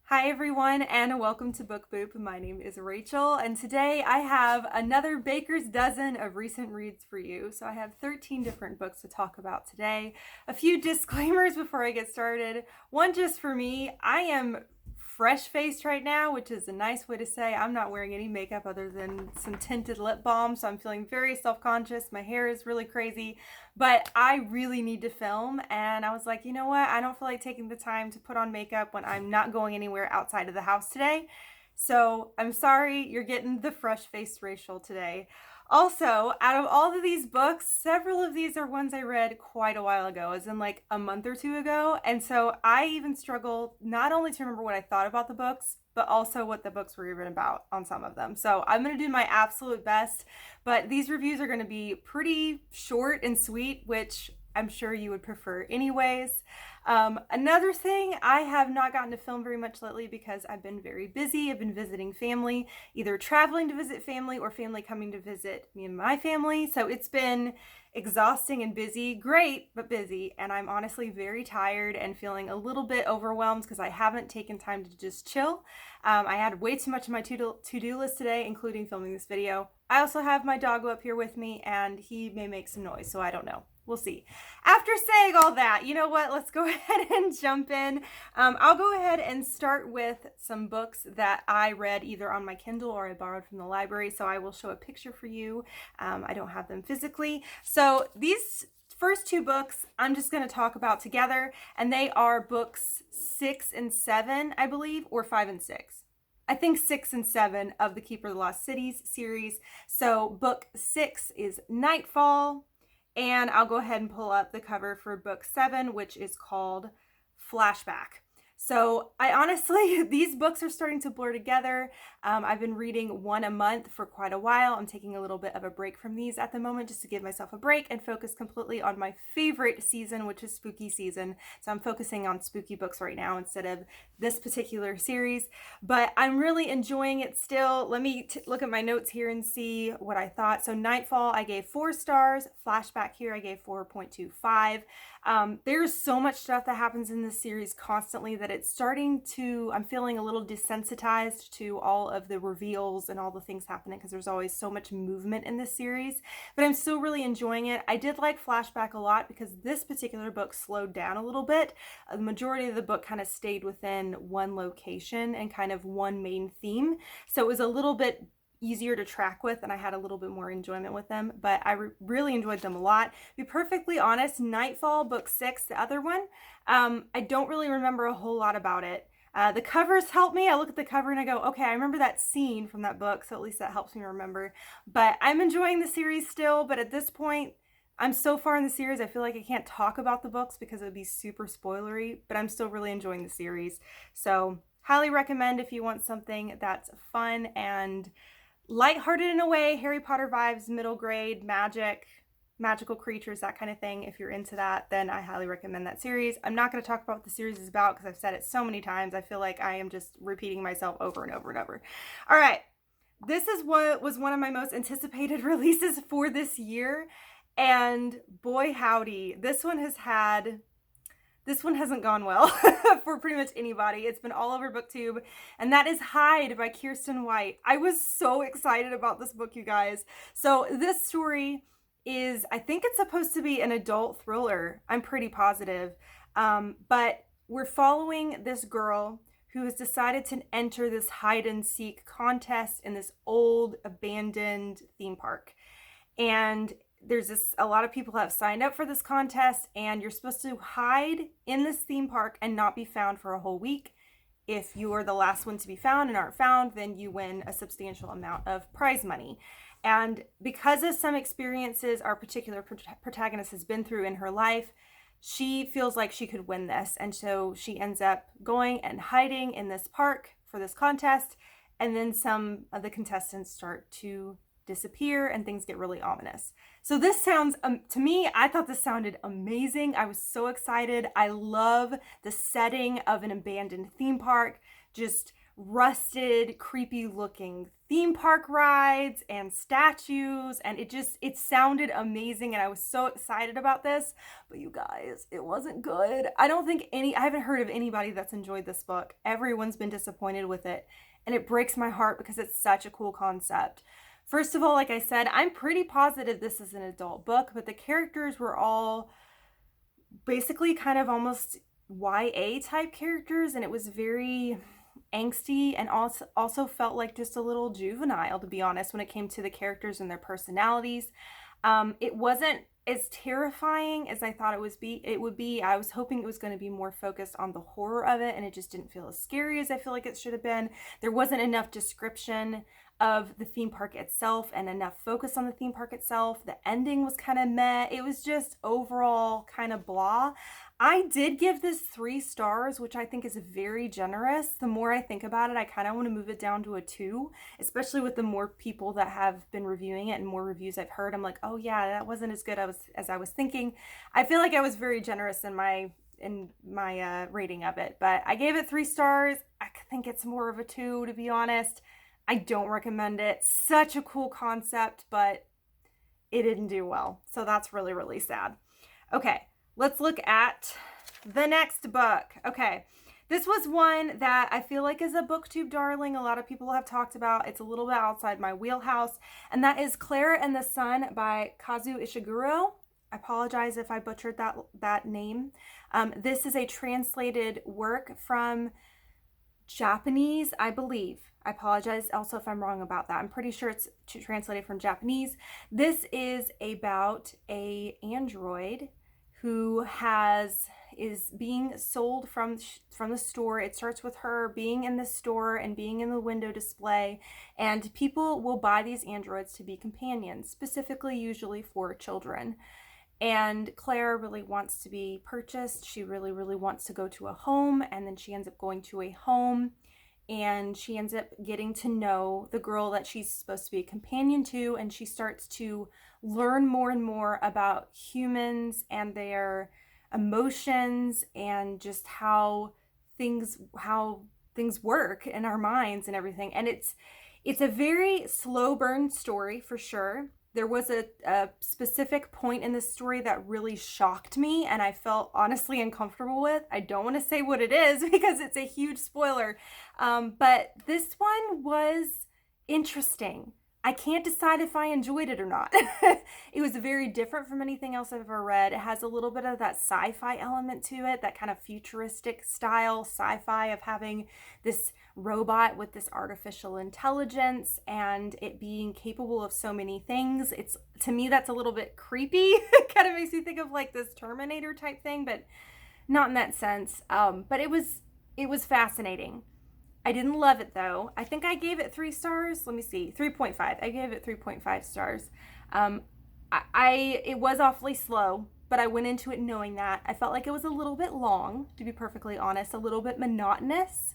Hi everyone and welcome to Book Boop. My name is Rachel and today I have another baker's dozen of recent reads for you. So I have 13 different books to talk about today. A few disclaimers before I get started. One just for me, I am fresh-faced right now, which is a nice way to say I'm not wearing any makeup other than some tinted lip balm, so I'm feeling very self-conscious. My hair is really crazy, but I really need to film, and I was like, you know what? I don't feel like taking the time to put on makeup when I'm not going anywhere outside of the house today. So I'm sorry, you're getting the fresh-faced Rachel today. Also, out of all of these books, several of these are ones I read quite a while ago, as in like a month or two ago. And so I even struggle not only to remember what I thought about the books, but also what the books were even about on some of them. So I'm going to do my absolute best, but these reviews are going to be pretty short and sweet, which I'm sure you would prefer anyways. Another thing, I have not gotten to film very much lately because I've been very busy. I've been visiting family, either traveling to visit family or family coming to visit me and my family. So it's been exhausting and busy, great, but busy. And I'm honestly very tired and feeling a little bit overwhelmed because I haven't taken time to just chill. I had way too much on my to-do list today, including filming this video. I also have my doggo up here with me and he may make some noise, so I don't know. We'll see. After saying all that, you know what? Let's go ahead and jump in. I'll go ahead and start with some books that I read either on my Kindle or I borrowed from the library. So I will show a picture for you. I don't have them physically. So these first two books I'm just going to talk about together, and they are books 6 and 7, I believe, or 5 and 6. I think 6 and 7 of the Keeper of the Lost Cities series. So book 6 is Nightfall. And I'll go ahead and pull up the cover for book 7, which is called Flashback. So I honestly, these books are starting to blur together. I've been reading one a month for quite a while. I'm taking a little bit of a break from these at the moment just to give myself a break and focus completely on my favorite season, which is spooky season. So I'm focusing on spooky books right now instead of this particular series, but I'm really enjoying it still. Let me look at my notes here and see what I thought. So Nightfall, I gave 4 stars. Flashback here, I gave 4.25. There's so much stuff that happens in this series constantly that it's starting to, I'm feeling a little desensitized to all of the reveals and all the things happening because there's always so much movement in this series, but I'm still really enjoying it. I did like Flashback a lot because this particular book slowed down a little bit. The majority of the book kind of stayed within one location and kind of one main theme. So it was a little bit easier to track with and I had a little bit more enjoyment with them, but I really enjoyed them a lot. To be perfectly honest, Nightfall, book 6, the other one, I don't really remember a whole lot about it. The covers help me. I look at the cover and I go, okay, I remember that scene from that book, so at least that helps me remember. But I'm enjoying the series still, but at this point, I'm so far in the series, I feel like I can't talk about the books because it would be super spoilery, but I'm still really enjoying the series. So highly recommend if you want something that's fun and lighthearted in a way, Harry Potter vibes, middle grade, magical creatures, that kind of thing. If you're into that, then I highly recommend that series. I'm not going to talk about what the series is about because I've said it so many times. I feel like I am just repeating myself over and over and over. All right. This is what was one of my most anticipated releases for this year. And boy, howdy, this one hasn't gone well for pretty much anybody. It's been all over BookTube, and that is Hide by Kiersten White. I was so excited about this book, you guys. So this story is, I think it's supposed to be an adult thriller. I'm pretty positive. But we're following this girl who has decided to enter this hide and seek contest in this old abandoned theme park. And there's a lot of people have signed up for this contest, and you're supposed to hide in this theme park and not be found for a whole week. If you are the last one to be found and aren't found, then you win a substantial amount of prize money. And because of some experiences our particular protagonist has been through in her life, she feels like she could win this. And so she ends up going and hiding in this park for this contest. And then some of the contestants start to disappear and things get really ominous. So this sounds, to me, I thought this sounded amazing. I was so excited. I love the setting of an abandoned theme park, just rusted, creepy looking theme park rides and statues, and it sounded amazing, and I was so excited about this. But you guys, it wasn't good. I haven't heard of anybody that's enjoyed this book. Everyone's been disappointed with it, and it breaks my heart because it's such a cool concept. First of all, like I said, I'm pretty positive this is an adult book, but the characters were all basically kind of almost YA type characters, and it was very angsty and also felt like just a little juvenile, to be honest, when it came to the characters and their personalities. It wasn't as terrifying as I thought it would be. I was hoping it was going to be more focused on the horror of it, and it just didn't feel as scary as I feel like it should have been. There wasn't enough description of the theme park itself and enough focus on the theme park itself. The ending was kind of meh. It was just overall kind of blah. I did give this 3 stars, which I think is very generous. The more I think about it, I kind of want to move it down to a 2, especially with the more people that have been reviewing it and more reviews I've heard. I'm like, oh yeah, that wasn't as good as I was thinking. I feel like I was very generous in my rating of it, but I gave it 3 stars. I think it's more of a 2, to be honest. I don't recommend it. Such a cool concept, but it didn't do well. So that's really, really sad. Okay, let's look at the next book. Okay, this was one that I feel like is a booktube darling. A lot of people have talked about. It's a little bit outside my wheelhouse, and that is Klara and the Sun by Kazuo Ishiguro. I apologize if I butchered that name. This is a translated work from Japanese, I believe. I apologize also if I'm wrong about that. I'm pretty sure it's translated from Japanese. This is about a android who is being sold from the store. It starts with her being in the store and being in the window display, and people will buy these androids to be companions, specifically usually for children. And Klara really wants to be purchased. She really, really wants to go to a home, and then she ends up going to a home, and she ends up getting to know the girl that she's supposed to be a companion to, and she starts to learn more and more about humans and their emotions and just how things work in our minds and everything. And it's a very slow burn story for sure. There was a specific point in the story that really shocked me and I felt honestly uncomfortable with. I don't want to say what it is because it's a huge spoiler, but this one was interesting. I can't decide if I enjoyed it or not. It was very different from anything else I've ever read. It has a little bit of that sci-fi element to it, that kind of futuristic style sci-fi of having this robot with this artificial intelligence and it being capable of so many things. To me, that's a little bit creepy. It kind of makes me think of like this Terminator type thing, but not in that sense. But it was fascinating. I didn't love it though. I think I gave it 3 stars. Let me see, 3.5. I gave it 3.5 stars. It was awfully slow, but I went into it knowing that. I felt like it was a little bit long, to be perfectly honest, a little bit monotonous.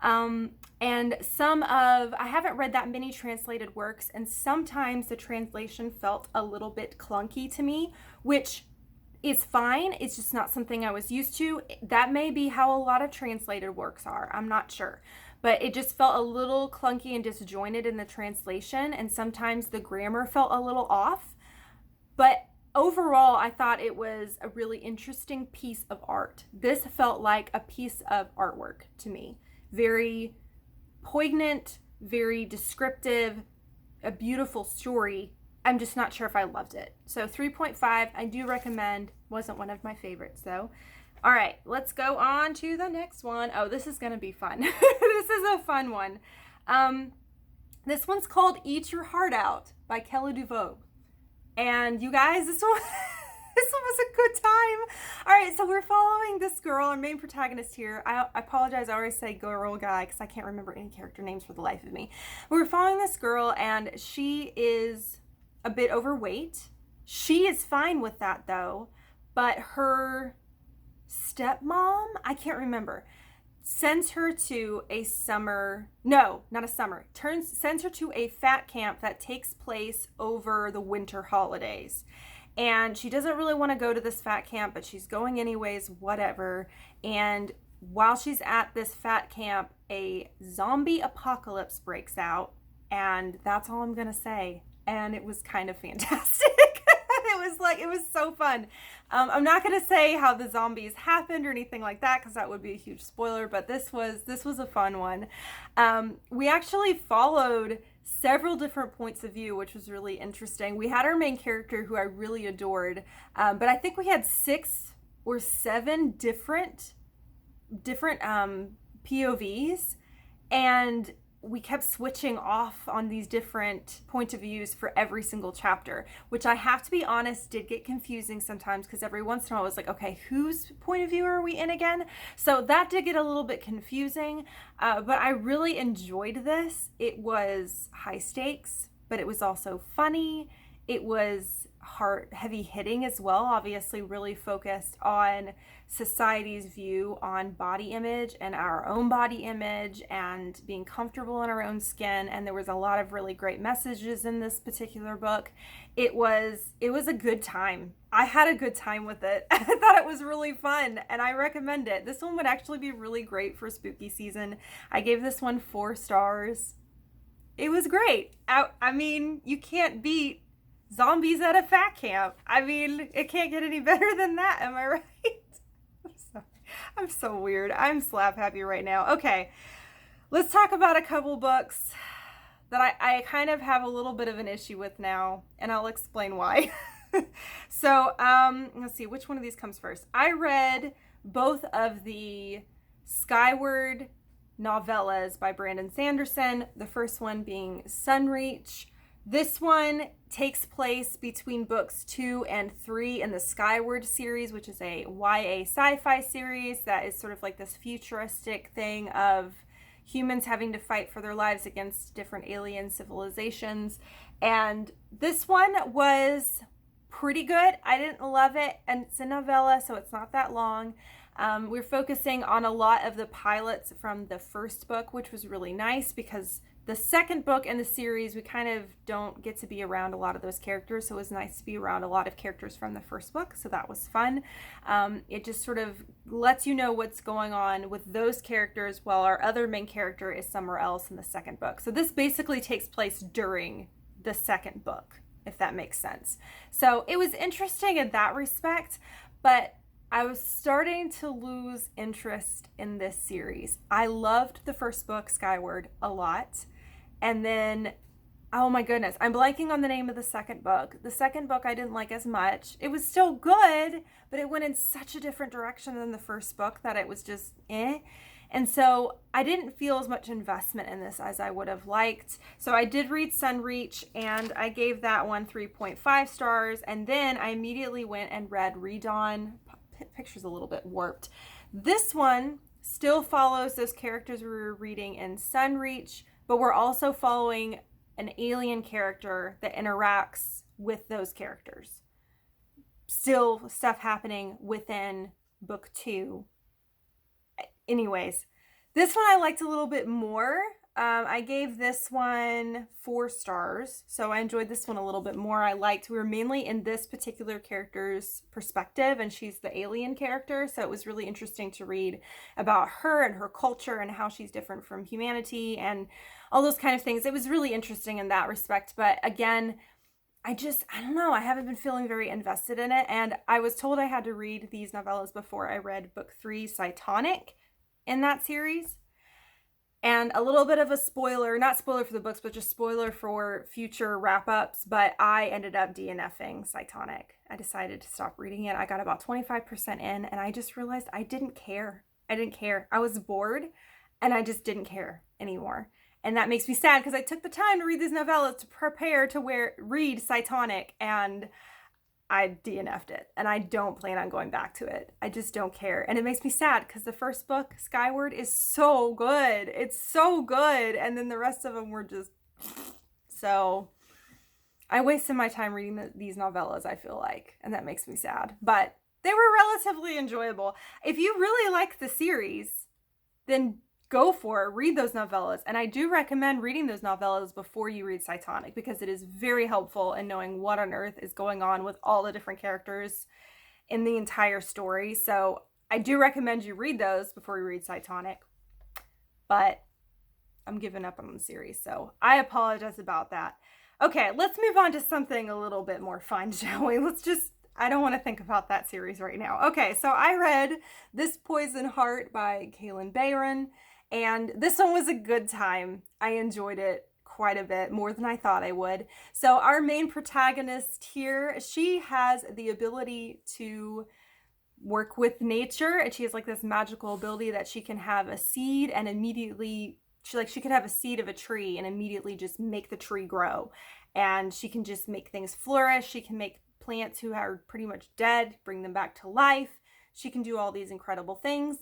And I haven't read that many translated works, and sometimes the translation felt a little bit clunky to me, which is fine. It's just not something I was used to. That may be how a lot of translated works are. I'm not sure. But it just felt a little clunky and disjointed in the translation, and sometimes the grammar felt a little off. But overall, I thought it was a really interesting piece of art. This felt like a piece of artwork to me. Very poignant, very descriptive, a beautiful story. I'm just not sure if I loved it. So 3.5, I do recommend. Wasn't one of my favorites though. All right, let's go on to the next one. Oh, this is gonna be fun. This is a fun one. This one's called Eat Your Heart Out by deVos. And you guys, this one was a good time. All right, so we're following this girl, our main protagonist here. I apologize, I always say girl, guy, because I can't remember any character names for the life of me. We're following this girl, and she is a bit overweight. She is fine with that though, but her stepmom, I can't remember, sends her to sends her to a fat camp that takes place over the winter holidays. And she doesn't really want to go to this fat camp, but she's going anyways, whatever. And while she's at this fat camp, a zombie apocalypse breaks out. and that's all I'm gonna say. And it was kind of fantastic. It was so fun. I'm not gonna say how the zombies happened or anything like that, because that would be a huge spoiler, but this was a fun one. We actually followed several different points of view, which was really interesting. We had our main character, who I really adored, but I think we had 6 or 7 different POVs, and we kept switching off on these different point of views for every single chapter, which I have to be honest did get confusing sometimes, because every once in a while I was like, okay, whose point of view are we in again? So that did get a little bit confusing, but I really enjoyed this. It was high stakes, but it was also funny. It was heavy hitting as well, obviously really focused on society's view on body image and our own body image and being comfortable in our own skin. And there was a lot of really great messages in this particular book. It was a good time. I had a good time with it. I thought it was really fun, and I recommend it. This one would actually be really great for spooky season. I gave this one 4 stars. It was great. I mean, you can't beat zombies at a fat camp. I mean, it can't get any better than that. Am I right? I'm so weird. I'm slap happy right now. Okay, let's talk about a couple books that I kind of have a little bit of an issue with now, and I'll explain why. So, let's see, which one of these comes first? I read both of the Skyward novellas by Brandon Sanderson, the first one being Sunreach. This one takes place between books 2 and 3 in the Skyward series, which is a YA sci-fi series that is sort of like this futuristic thing of humans having to fight for their lives against different alien civilizations. And this one was pretty good. I didn't love it, and it's a novella, so it's not that long. We're focusing on a lot of the pilots from the first book, which was really nice, because the second book in the series, we kind of don't get to be around a lot of those characters, so it was nice to be around a lot of characters from the first book, so that was fun. It just sort of lets you know what's going on with those characters while our other main character is somewhere else in the second book. So this basically takes place during the second book, if that makes sense. So it was interesting in that respect, but I was starting to lose interest in this series. I loved the first book, Skyward, a lot. And then, oh my goodness, I'm blanking on the name of the second book. The second book I didn't like as much. It was still good, but it went in such a different direction than the first book that it was just eh. And so I didn't feel as much investment in this as I would have liked. So I did read Sunreach, and I gave that one 3.5 stars. And then I immediately went and read ReDawn. Picture's a little bit warped. This one still follows those characters we were reading in Sunreach, but we're also following an alien character that interacts with those characters. Still stuff happening within book 2. Anyways, this one I liked a little bit more. I gave this one 4 stars, so I enjoyed this one a little bit more. We were mainly in this particular character's perspective, and she's the alien character, so it was really interesting to read about her and her culture and how she's different from humanity and all those kind of things. It was really interesting in that respect, but again, I don't know, I haven't been feeling very invested in it, and I was told I had to read these novellas before I read book 3, Cytonic, in that series. And a little bit of a spoiler, not spoiler for the books, but just spoiler for future wrap-ups, but I ended up DNFing Cytonic. I decided to stop reading it. I got about 25% in, and I just realized I didn't care. I was bored, and I just didn't care anymore. And that makes me sad, because I took the time to read these novellas to prepare to read Cytonic, and I DNF'd it, and I don't plan on going back to it. I just don't care. And it makes me sad, because the first book, Skyward, is so good. It's so good. And then the rest of them were just... So I wasted my time reading these novellas, I feel like. And that makes me sad. But they were relatively enjoyable. If you really like the series, then go for it. Read those novellas. And I do recommend reading those novellas before you read Cytonic, because it is very helpful in knowing what on earth is going on with all the different characters in the entire story. So I do recommend you read those before you read Cytonic. But I'm giving up on the series. So I apologize about that. Okay, let's move on to something a little bit more fun, shall we? I don't want to think about that series right now. Okay, so I read This Poison Heart by Kalynn Bayron, and this one was a good time. I enjoyed it quite a bit, more than I thought I would. So our main protagonist here, she has the ability to work with nature, and she has like this magical ability that she can have a seed and immediately she could have a seed of a tree and immediately just make the tree grow, and she can just make things flourish. She can make plants who are pretty much dead, bring them back to life. She can do all these incredible things,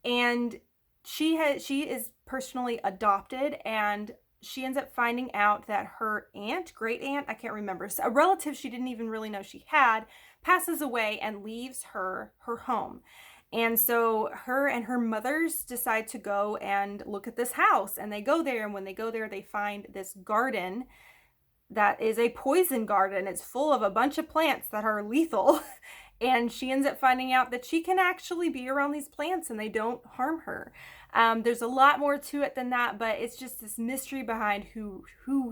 and she is personally adopted, and she ends up finding out that her great aunt, I can't remember, a relative she didn't even really know she had, passes away and leaves her home. And so her and her mothers decide to go and look at this house, and they go there, and when they go there, they find this garden that is a poison garden. It's full of a bunch of plants that are lethal. And she ends up finding out that she can actually be around these plants and they don't harm her. There's a lot more to it than that, but it's just this mystery behind who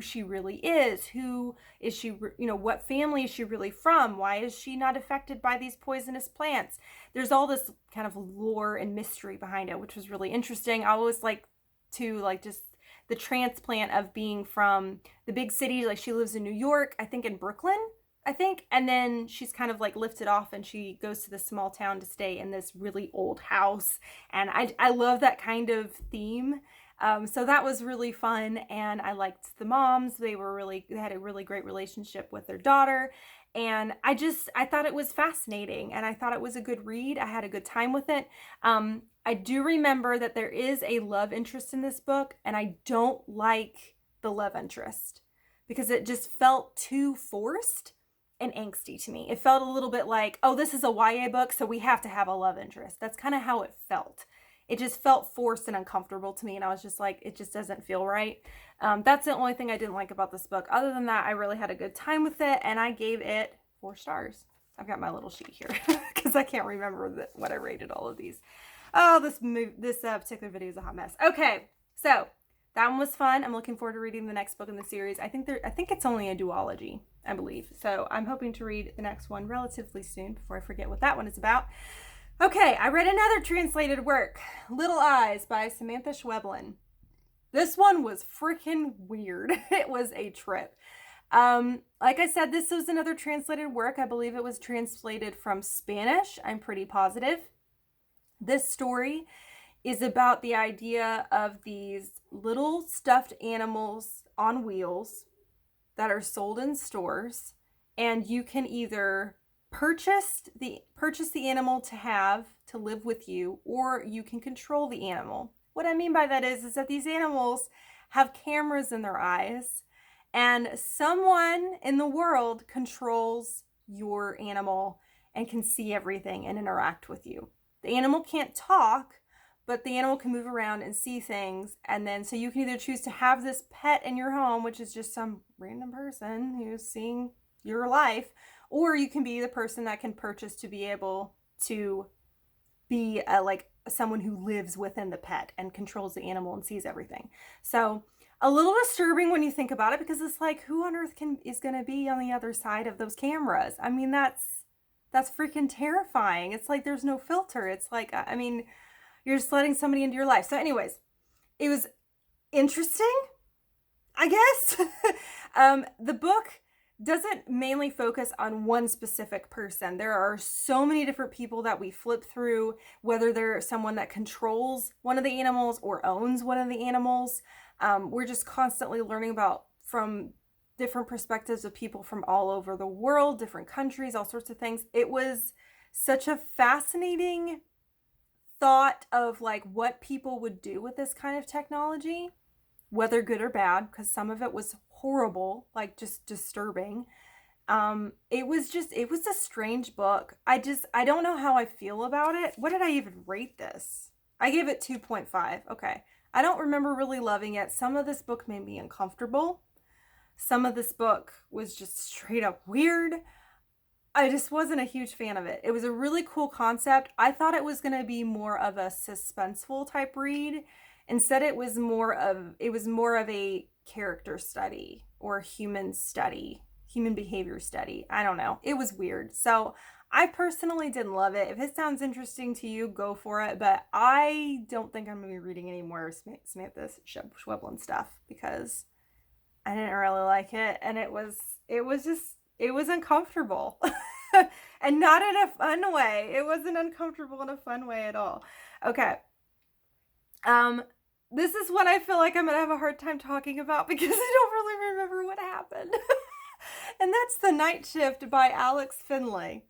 she really is. Who is she, what family is she really from? Why is she not affected by these poisonous plants? There's all this kind of lore and mystery behind it, which was really interesting. I always just the transplant of being from the big city. Like, she lives in New York, I think in Brooklyn, and then she's kind of like lifted off and she goes to this small town to stay in this really old house. And I love that kind of theme. So that was really fun, and I liked the moms. They had a really great relationship with their daughter, and I thought it was fascinating, and I thought it was a good read. I had a good time with it. I do remember that there is a love interest in this book, and I don't like the love interest because it just felt too forced and angsty to me. It felt a little bit like, oh, this is a YA book, so we have to have a love interest. That's kind of how it felt. It just felt forced and uncomfortable to me, and I was just like, it just doesn't feel right. That's the only thing I didn't like about this book. Other than that, I really had a good time with it, and I gave it 4 stars. I've got my little sheet here because I can't remember what I rated all of these. Oh, this particular video is a hot mess. Okay, so that one was fun. I'm looking forward to reading the next book in the series. I think it's only a duology, I believe. So I'm hoping to read the next one relatively soon before I forget what that one is about. Okay, I read another translated work, Little Eyes by Samantha Schweblin. This one was freaking weird. It was a trip. Like I said, this was another translated work. I believe it was translated from Spanish. I'm pretty positive. This story is about the idea of these little stuffed animals on wheels that are sold in stores, and you can either purchase the animal to live with you, or you can control the animal. What I mean by that is that these animals have cameras in their eyes, and someone in the world controls your animal and can see everything and interact with you. The animal can't talk, but the animal can move around and see things. And then, so you can either choose to have this pet in your home, which is just some random person who's seeing your life, or you can be the person that can purchase to be able to be like someone who lives within the pet and controls the animal and sees everything. So a little disturbing when you think about it, because it's like, who on earth is going to be on the other side of those cameras? I mean, that's freaking terrifying. It's like there's no filter. It's like, I mean, you're just letting somebody into your life. So anyways, it was interesting, I guess. The book doesn't mainly focus on one specific person. There are so many different people that we flip through, whether they're someone that controls one of the animals or owns one of the animals. We're just constantly learning about from different perspectives of people from all over the world, different countries, all sorts of things. It was such a fascinating thought of like what people would do with this kind of technology, whether good or bad, because some of it was horrible, like just disturbing. It was a strange book. I don't know how I feel about it. What did I even rate this? I gave it 2.5. Okay. I don't remember really loving it. Some of this book made me uncomfortable. Some of this book was just straight up weird. I just wasn't a huge fan of it. It was a really cool concept. I thought it was going to be more of a suspenseful type read, Instead, it was more of a character study or human behavior study. I don't know. It was weird. So I personally didn't love it. If it sounds interesting to you, go for it. But I don't think I'm going to be reading any more Samantha Schweblin stuff because I didn't really like it. And it was uncomfortable. And not in a fun way. It wasn't uncomfortable in a fun way at all. Okay. This is one I feel like I'm going to have a hard time talking about because I don't really remember what happened. And that's The Night Shift by Alex Finlay.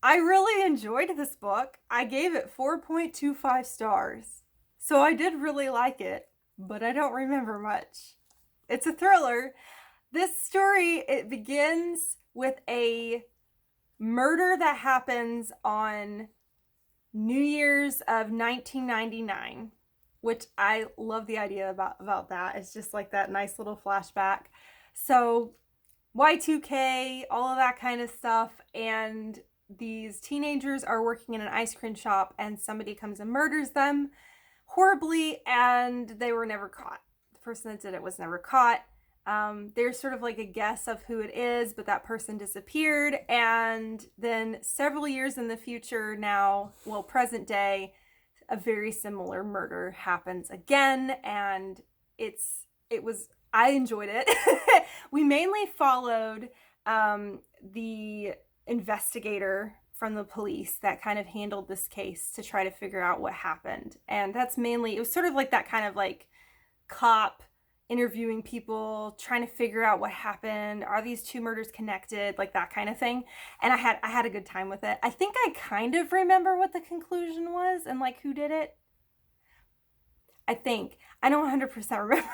I really enjoyed this book. I gave it 4.25 stars. So I did really like it, but I don't remember much. It's a thriller. This story, it begins with a murder that happens on New Year's of 1999, which I love the idea about that. It's just like that nice little flashback. So Y2K, all of that kind of stuff, and these teenagers are working in an ice cream shop and somebody comes and murders them horribly, and they were never caught. The person that did it was never caught. There's sort of like a guess of who it is, but that person disappeared. And then several years in the future now, well, present day, a very similar murder happens again. And I enjoyed it. We mainly followed the investigator from the police that kind of handled this case to try to figure out what happened. And that's mainly, it was sort of like that kind of like cop interviewing people, trying to figure out what happened. Are these two murders connected? Like that kind of thing. And I had a good time with it. I think I kind of remember what the conclusion was and like who did it. I don't 100% remember.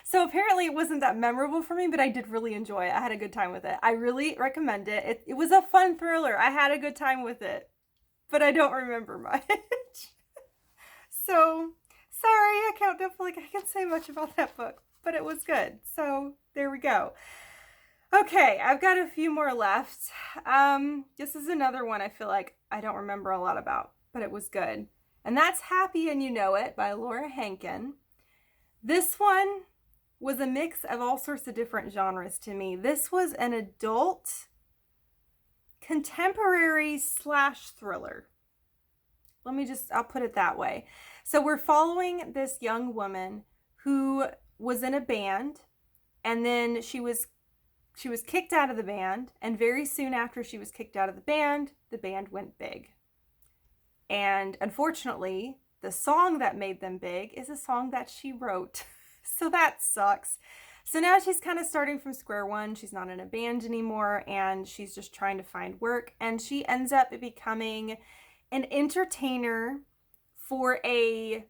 So apparently it wasn't that memorable for me, but I did really enjoy it. I had a good time with it. I really recommend it. It was a fun thriller. I had a good time with it, but I don't remember much. So sorry, I can't say much about that book, but it was good. So there we go. Okay, I've got a few more left. This is another one I feel like I don't remember a lot about, but it was good. And that's Happy and You Know It by Laura Hankin. This one was a mix of all sorts of different genres to me. This was an adult contemporary / thriller. I'll put it that way. So we're following this young woman who was in a band, and then she was kicked out of the band, and very soon after she was kicked out of the band went big. And unfortunately, the song that made them big is a song that she wrote. So that sucks. So now she's kind of starting from square one. She's not in a band anymore, and she's just trying to find work. And she ends up becoming an entertainer for a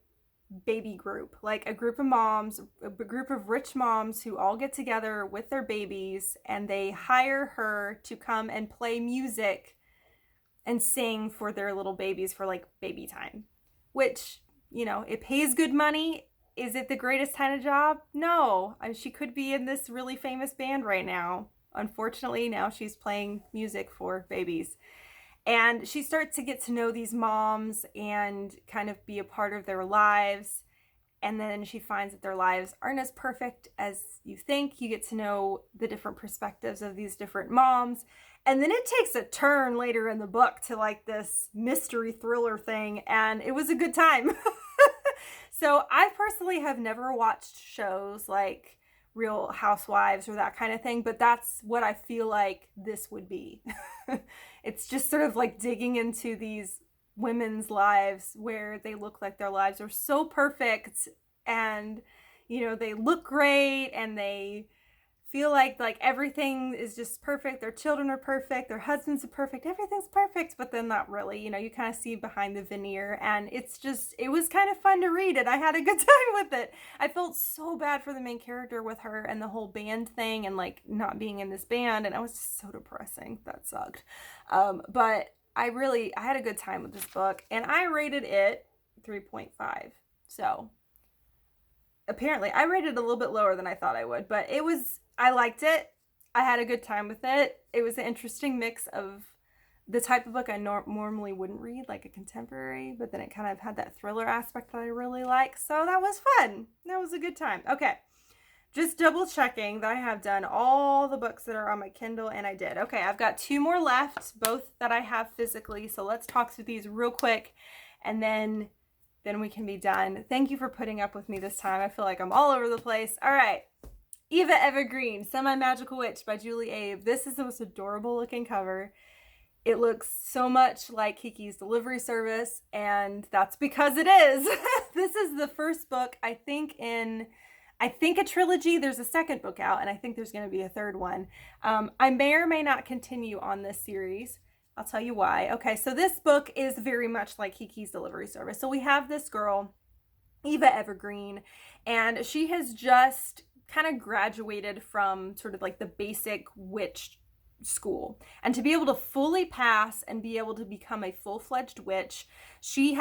baby group, like a group of moms, a group of rich moms who all get together with their babies, and they hire her to come and play music and sing for their little babies for like baby time, which, it pays good money. Is it the greatest kind of job? No. She could be in this really famous band right now. Unfortunately, now she's playing music for babies. And she starts to get to know these moms and kind of be a part of their lives. And then she finds that their lives aren't as perfect as you think. You get to know the different perspectives of these different moms. And then it takes a turn later in the book to like this mystery thriller thing. And it was a good time. So I personally have never watched shows like Real Housewives or that kind of thing, but that's what I feel like this would be. It's just sort of like digging into these women's lives where they look like their lives are so perfect, and they look great, and they feel like everything is just perfect. Their children are perfect, their husbands are perfect, everything's perfect, but then not really. You kind of see behind the veneer, and it was kind of fun to read it. I had a good time with it. I felt so bad for the main character with her and the whole band thing and like not being in this band, and it was just so depressing. That sucked. But I had a good time with this book, and I rated it 3.5. So apparently I rated it a little bit lower than I thought I would, but I liked it. I had a good time with it. It was an interesting mix of the type of book I normally wouldn't read, like a contemporary, but then it kind of had that thriller aspect that I really like. So that was fun. That was a good time. Okay. Just double checking that I have done all the books that are on my Kindle, and I did. Okay, I've got 2 more left, both that I have physically. So let's talk through these real quick, and then we can be done. Thank you for putting up with me this time. I feel like I'm all over the place. All right. Eva Evergreen, SemiMagical Witch by Julie Abe. This is the most adorable looking cover. It looks so much like Kiki's Delivery Service, and that's because it is. This is the first book, I think a trilogy. There's a second book out, and I think there's going to be a third one. I may or may not continue on this series. I'll tell you why. Okay, so this book is very much like Kiki's Delivery Service. So we have this girl, Eva Evergreen, and she has just kind of graduated from sort of like the basic witch school. And to be able to fully pass and be able to become a full-fledged witch, she's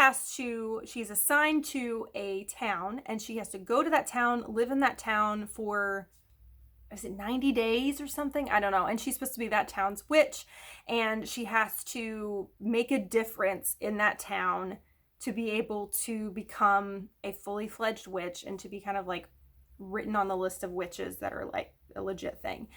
assigned to a town, and she has to go to that town, live in that town for, is it 90 days or something? I don't know. And she's supposed to be that town's witch, and she has to make a difference in that town to be able to become a fully fledged witch and to be kind of like written on the list of witches that are like a legit thing.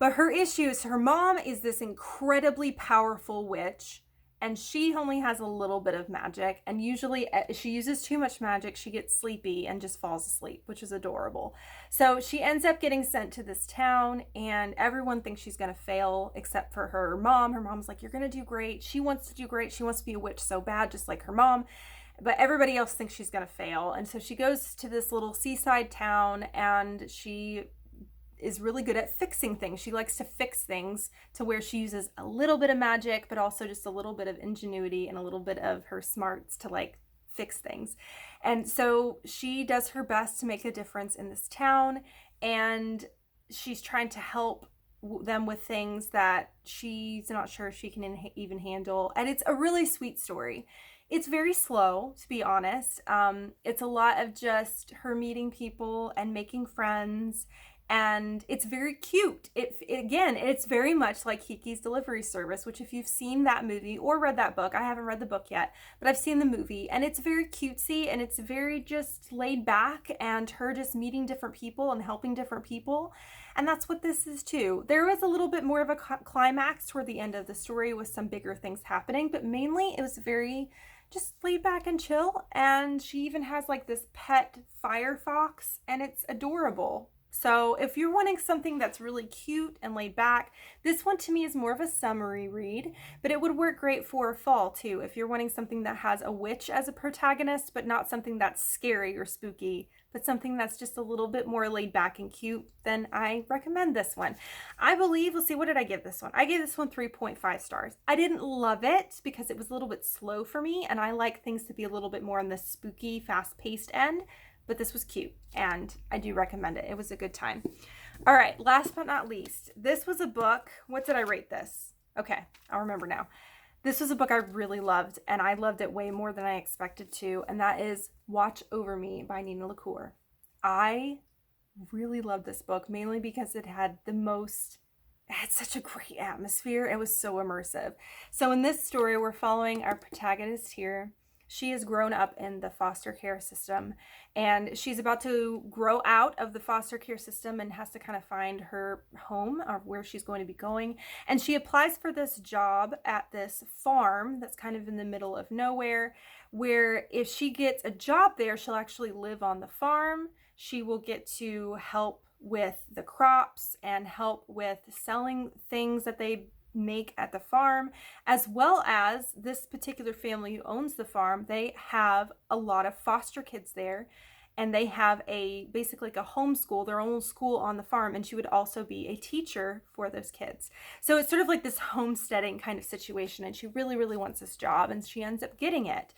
But her issue is her mom is this incredibly powerful witch, and she only has a little bit of magic, and usually she uses too much magic, she gets sleepy and just falls asleep, which is adorable. So she ends up getting sent to this town, and everyone thinks she's going to fail except for her mom. Her mom's like, you're going to do great. She wants to do great. She wants to be a witch so bad, just like her mom. But everybody else thinks she's going to fail. And so she goes to this little seaside town, and she is really good at fixing things. She likes to fix things to where she uses a little bit of magic, but also just a little bit of ingenuity and a little bit of her smarts to like fix things. And so she does her best to make a difference in this town, and she's trying to help them with things that she's not sure she can even handle. And it's a really sweet story. It's very slow, to be honest. It's a lot of just her meeting people and making friends, and it's very cute. It's very much like Kiki's Delivery Service, which if you've seen that movie or read that book, I haven't read the book yet, but I've seen the movie, and it's very cutesy, and it's very just laid back, and her just meeting different people and helping different people. And that's what this is too. There was a little bit more of a climax toward the end of the story with some bigger things happening, but mainly it was very just laid back and chill. And she even has like this pet fire fox, and it's adorable. So if you're wanting something that's really cute and laid back, this one to me is more of a summery read, but it would work great for fall too. If you're wanting something that has a witch as a protagonist, but not something that's scary or spooky, but something that's just a little bit more laid back and cute, then I recommend this one. I believe, let's see, what did I give this one? I gave this one 3.5 stars. I didn't love it because it was a little bit slow for me, and I like things to be a little bit more on the spooky, fast-paced end. But this was cute, and I do recommend it. It was a good time. All right, last but not least, this was a book. What did I rate this? Okay, I'll remember now. This was a book I really loved, and I loved it way more than I expected to, and that is Watch Over Me by Nina LaCour. I really loved this book, mainly because it had such a great atmosphere. It was so immersive. So in this story, we're following our protagonist here. She has grown up in the foster care system, and she's about to grow out of the foster care system and has to kind of find her home or where she's going to be going. And she applies for this job at this farm that's kind of in the middle of nowhere, where if she gets a job there, she'll actually live on the farm. She will get to help with the crops and help with selling things that they make at the farm, as well as this particular family who owns the farm. They have a lot of foster kids there, and they have basically like a homeschool, their own school on the farm, and she would also be a teacher for those kids. So it's sort of like this homesteading kind of situation, and she really, really wants this job, and she ends up getting it.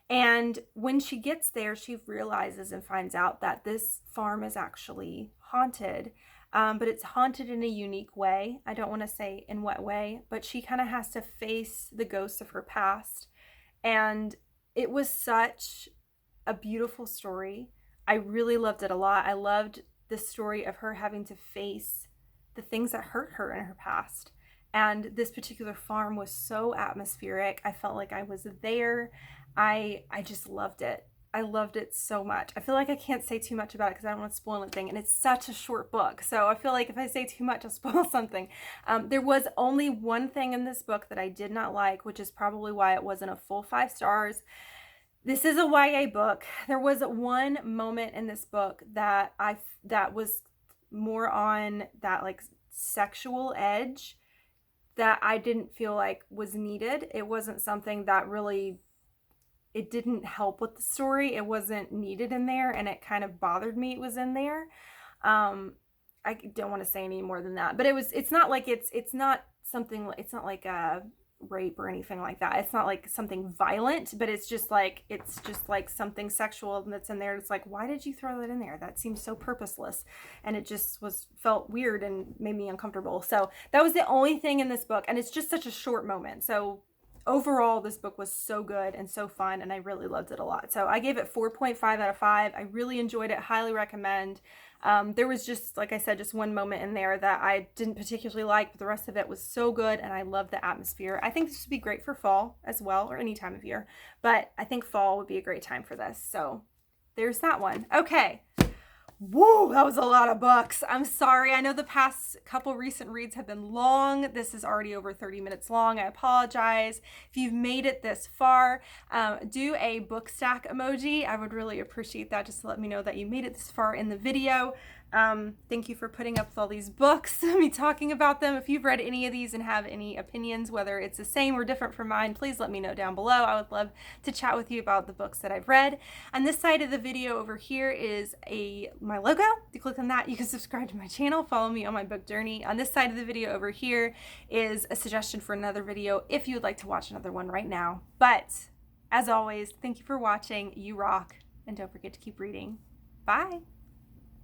And when she gets there, she realizes and finds out that this farm is actually haunted. But it's haunted in a unique way. I don't want to say in what way, but she kind of has to face the ghosts of her past. And it was such a beautiful story. I really loved it a lot. I loved the story of her having to face the things that hurt her in her past. And this particular farm was so atmospheric. I felt like I was there. I just loved it. I loved it so much. I feel like I can't say too much about it because I don't want to spoil anything, and it's such a short book. So I feel like if I say too much, I'll spoil something. There was only one thing in this book that I did not like, which is probably why it wasn't a full 5 stars. This is a YA book. There was one moment in this book that was more on that like sexual edge that I didn't feel like was needed. It wasn't something that really, it didn't help with the story. It wasn't needed in there, and it kind of bothered me it was in there. I don't want to say any more than that, but it's not like it's not like a rape or anything like that. It's not like something violent, but it's just like something sexual that's in there. It's like, why did you throw that in there? That seems so purposeless, and it just felt weird and made me uncomfortable. So that was the only thing in this book, and it's just such a short moment. So overall, this book was so good and so fun, and I really loved it a lot. So I gave it 4.5 out of 5. I really enjoyed it. Highly recommend. There was just, like I said, just one moment in there that I didn't particularly like, but the rest of it was so good, and I love the atmosphere. I think this would be great for fall as well, or any time of year, but I think fall would be a great time for this. So there's that one. Okay. Whoa, that was a lot of books. I'm sorry. I know the past couple recent reads have been long. This is already over 30 minutes long. I apologize. If you've made it this far, do a book stack emoji. I would really appreciate that, just to let me know that you made it this far in the video. Thank you for putting up with all these books, me talking about them. If you've read any of these and have any opinions, whether it's the same or different from mine, please let me know down below. I would love to chat with you about the books that I've read. On this side of the video over here is my logo. If you click on that, you can subscribe to my channel, follow me on my book journey. On this side of the video over here is a suggestion for another video if you would like to watch another one right now. But as always, thank you for watching. You rock, and don't forget to keep reading. Bye.